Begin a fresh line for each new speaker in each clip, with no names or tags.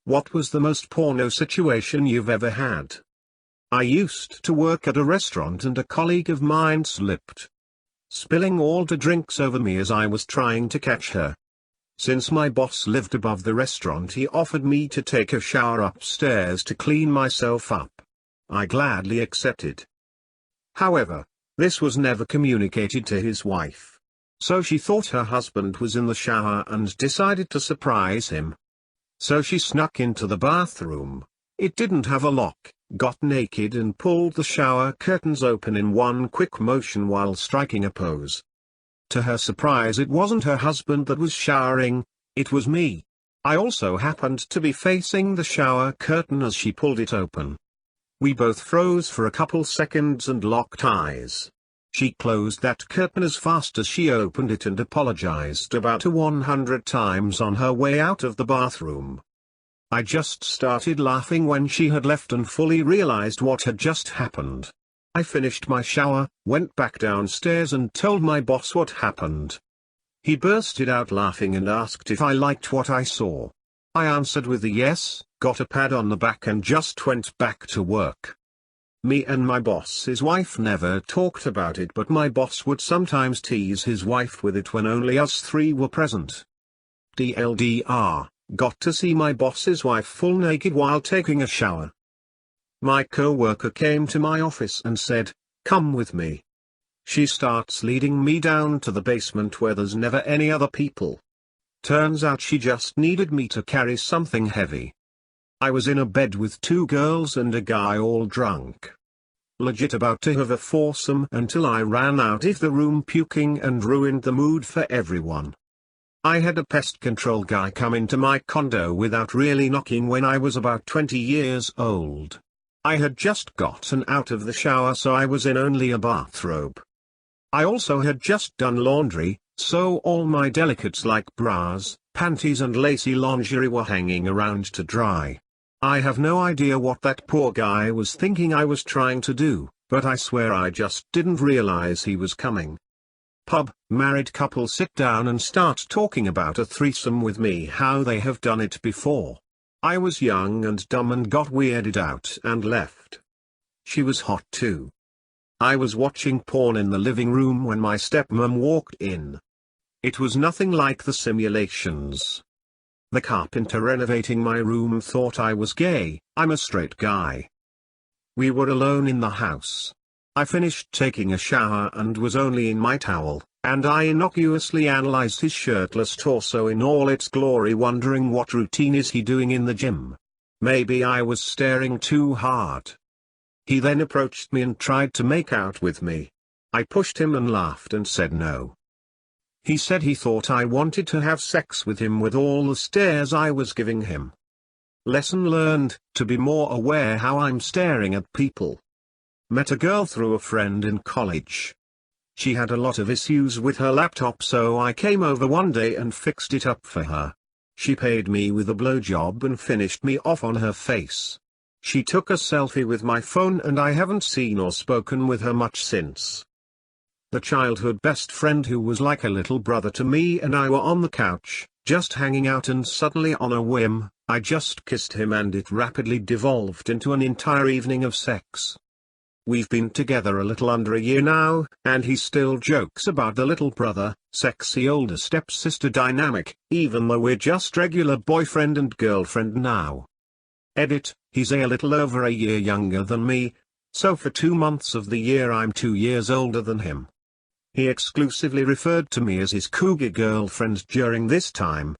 What was the most porno situation you've ever had? I used to work at a restaurant and a colleague of mine slipped, spilling all the drinks over me as I was trying to catch her. Since my boss lived above the restaurant, he offered me to take a shower upstairs to clean myself up. I gladly accepted. However, this was never communicated to his wife. So she thought her husband was in the shower and decided to surprise him. So she snuck into the bathroom. It didn't have a lock, got naked and pulled the shower curtains open in one quick motion while striking a pose. To her surprise, it wasn't her husband that was showering, it was me. I also happened to be facing the shower curtain as she pulled it open. We both froze for a couple seconds and locked eyes. She closed that curtain as fast as she opened it and apologized about 100 times on her way out of the bathroom. I just started laughing when she had left and fully realized what had just happened. I finished my shower, went back downstairs and told my boss what happened. He bursted out laughing and asked if I liked what I saw. I answered with a yes, got a pat on the back and just went back to work. Me and my boss's wife never talked about it, but my boss would sometimes tease his wife with it when only us three were present. DLDR, got to see my boss's wife full naked while taking a shower. My co-worker came to my office and said, "Come with me." She starts leading me down to the basement where there's never any other people. Turns out she just needed me to carry something heavy. I was in a bed with two girls and a guy all drunk. Legit about to have a foursome until I ran out of the room puking and ruined the mood for everyone. I had a pest control guy come into my condo without really knocking when I was about 20 years old. I had just gotten out of the shower, so I was in only a bathrobe. I also had just done laundry, so all my delicates like bras, panties and lacy lingerie were hanging around to dry. I have no idea what that poor guy was thinking I was trying to do, but I swear I just didn't realize he was coming. Pub, married couple sit down and start talking about a threesome with me, how they have done it before. I was young and dumb and got weirded out and left. She was hot too. I was watching porn in the living room when my stepmom walked in. It was nothing like the simulations. The carpenter renovating my room thought I was gay. I'm a straight guy. We were alone in the house. I finished taking a shower and was only in my towel, and I innocuously analyzed his shirtless torso in all its glory, wondering what routine is he doing in the gym. Maybe I was staring too hard. He then approached me and tried to make out with me. I pushed him and laughed and said no. He said he thought I wanted to have sex with him with all the stares I was giving him. Lesson learned, to be more aware how I'm staring at people. Met a girl through a friend in college. She had a lot of issues with her laptop, so I came over one day and fixed it up for her. She paid me with a blowjob and finished me off on her face. She took a selfie with my phone and I haven't seen or spoken with her much since. The childhood best friend who was like a little brother to me and I were on the couch, just hanging out, and suddenly on a whim, I just kissed him and it rapidly devolved into an entire evening of sex. We've been together a little under a year now, and he still jokes about the little brother, sexy older stepsister dynamic, even though we're just regular boyfriend and girlfriend now. Edit, he's a little over a year younger than me, so for 2 months of the year I'm 2 years older than him. He exclusively referred to me as his cougar girlfriend during this time.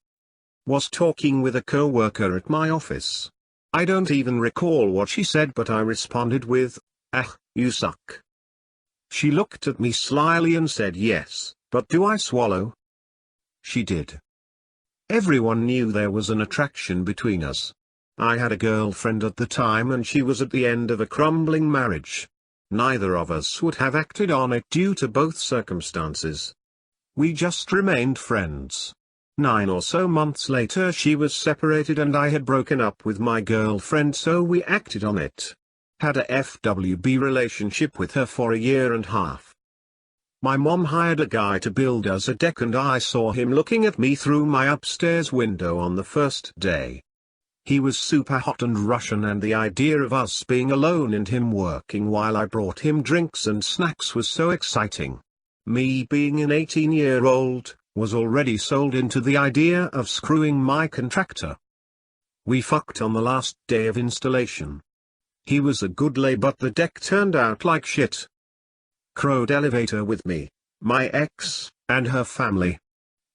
Was talking with a co-worker at my office. I don't even recall what she said, but I responded with, "Ah, you suck." She looked at me slyly and said yes, but do I swallow? She did. Everyone knew there was an attraction between us. I had a girlfriend at the time and she was at the end of a crumbling marriage. Neither of us would have acted on it due to both circumstances. We just remained friends. 9 or so months later she was separated and I had broken up with my girlfriend, so we acted on it. Had a FWB relationship with her for 1.5 years. My mom hired a guy to build us a deck and I saw him looking at me through my upstairs window on the first day. He was super hot and Russian, and the idea of us being alone and him working while I brought him drinks and snacks was so exciting. Me being an 18-year-old, was already sold into the idea of screwing my contractor. We fucked on the last day of installation. He was a good lay, but the deck turned out like shit. Crowed elevator with me, my ex, and her family.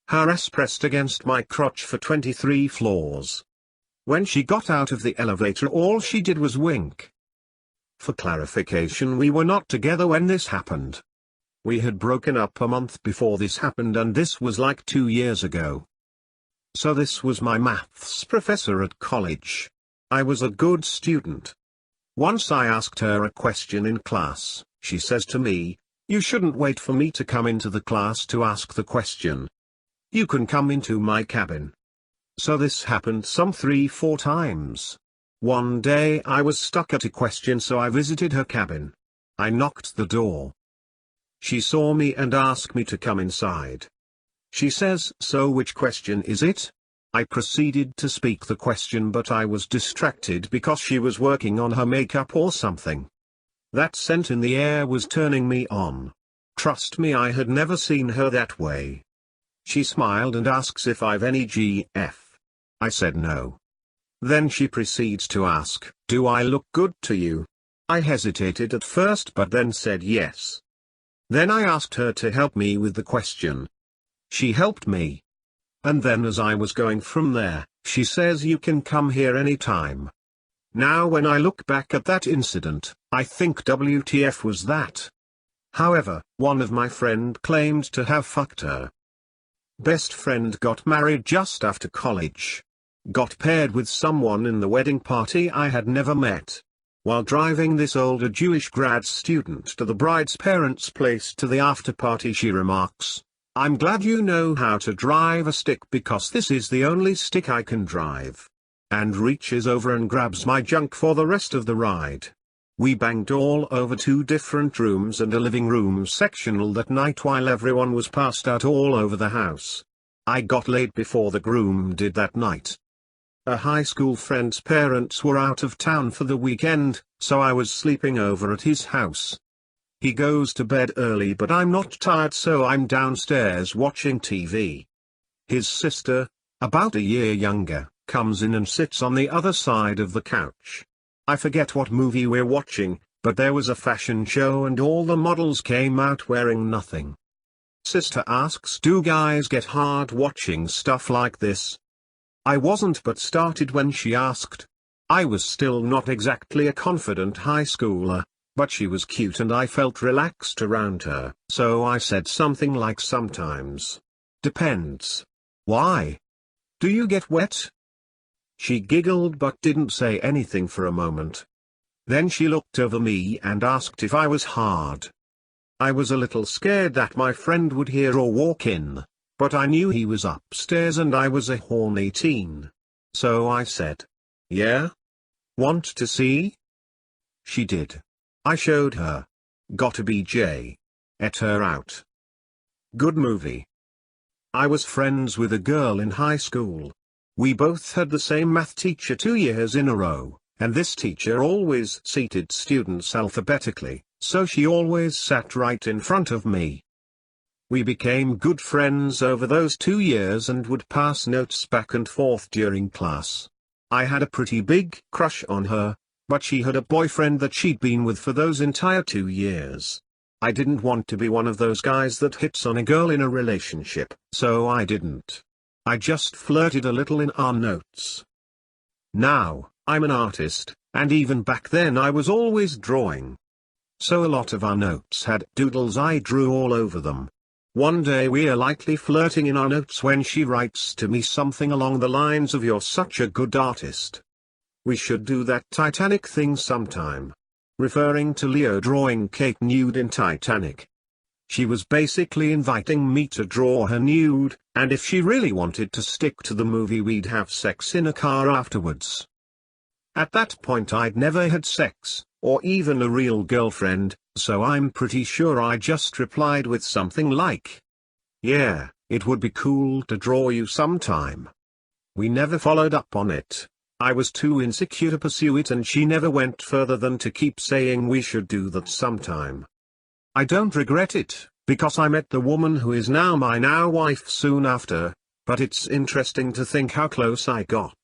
Her ass pressed against my crotch for 23 floors. When she got out of the elevator, all she did was wink. For clarification, we were not together when this happened. We had broken up a month before this happened, and this was like 2 years ago. So this was my maths professor at college. I was a good student. Once I asked her a question in class. She says to me, "You shouldn't wait for me to come into the class to ask the question. You can come into my cabin." So this happened some 3-4 times. One day I was stuck at a question, so I visited her cabin. I knocked the door. She saw me and asked me to come inside. She says, "So which question is it?" I proceeded to speak the question, but I was distracted because she was working on her makeup or something. That scent in the air was turning me on. Trust me, I had never seen her that way. She smiled and asks if I've any GF. I said no. Then she proceeds to ask, "Do I look good to you?" I hesitated at first, but then said yes. Then I asked her to help me with the question. She helped me. And then as I was going from there, she says, "You can come here anytime." Now when I look back at that incident, I think WTF was that. However, one of my friend claimed to have fucked her. Best friend got married just after college. Got paired with someone in the wedding party I had never met. While driving this older Jewish grad student to the bride's parents' place to the after party, she remarks, "I'm glad you know how to drive a stick, because this is the only stick I can drive." And reaches over and grabs my junk for the rest of the ride. We banged all over 2 different rooms and a living room sectional that night while everyone was passed out all over the house. I got laid before the groom did that night. A high school friend's parents were out of town for the weekend, so I was sleeping over at his house. He goes to bed early, but I'm not tired, so I'm downstairs watching TV. His sister, about a year younger, comes in and sits on the other side of the couch. I forget what movie we're watching, but there was a fashion show and all the models came out wearing nothing. Sister asks, "Do guys get hard watching stuff like this?" I wasn't, but started when she asked. I was still not exactly a confident high schooler, but she was cute and I felt relaxed around her, so I said something like, "Sometimes. Depends. Why? Do you get wet?" She giggled but didn't say anything for a moment. Then she looked over me and asked if I was hard. I was a little scared that my friend would hear or walk in, but I knew he was upstairs and I was a horny teen. So I said, "Yeah? Want to see?" She did. I showed her. Got a BJ. Ate her out. Good movie. I was friends with a girl in high school. We both had the same math teacher 2 years in a row, and this teacher always seated students alphabetically, so she always sat right in front of me. We became good friends over those 2 years and would pass notes back and forth during class. I had a pretty big crush on her, but she had a boyfriend that she'd been with for those entire 2 years. I didn't want to be one of those guys that hits on a girl in a relationship, so I didn't. I just flirted a little in our notes. Now, I'm an artist, and even back then I was always drawing. So a lot of our notes had doodles I drew all over them. One day we're lightly flirting in our notes when she writes to me something along the lines of, "You're such a good artist. We should do that Titanic thing sometime." Referring to Leo drawing Kate nude in Titanic. She was basically inviting me to draw her nude, and if she really wanted to stick to the movie we'd have sex in a car afterwards. At that point I'd never had sex, or even a real girlfriend, so I'm pretty sure I just replied with something like, "Yeah, it would be cool to draw you sometime." We never followed up on it. I was too insecure to pursue it, and she never went further than to keep saying we should do that sometime. I don't regret it, because I met the woman who is now my wife soon after, but it's interesting to think how close I got.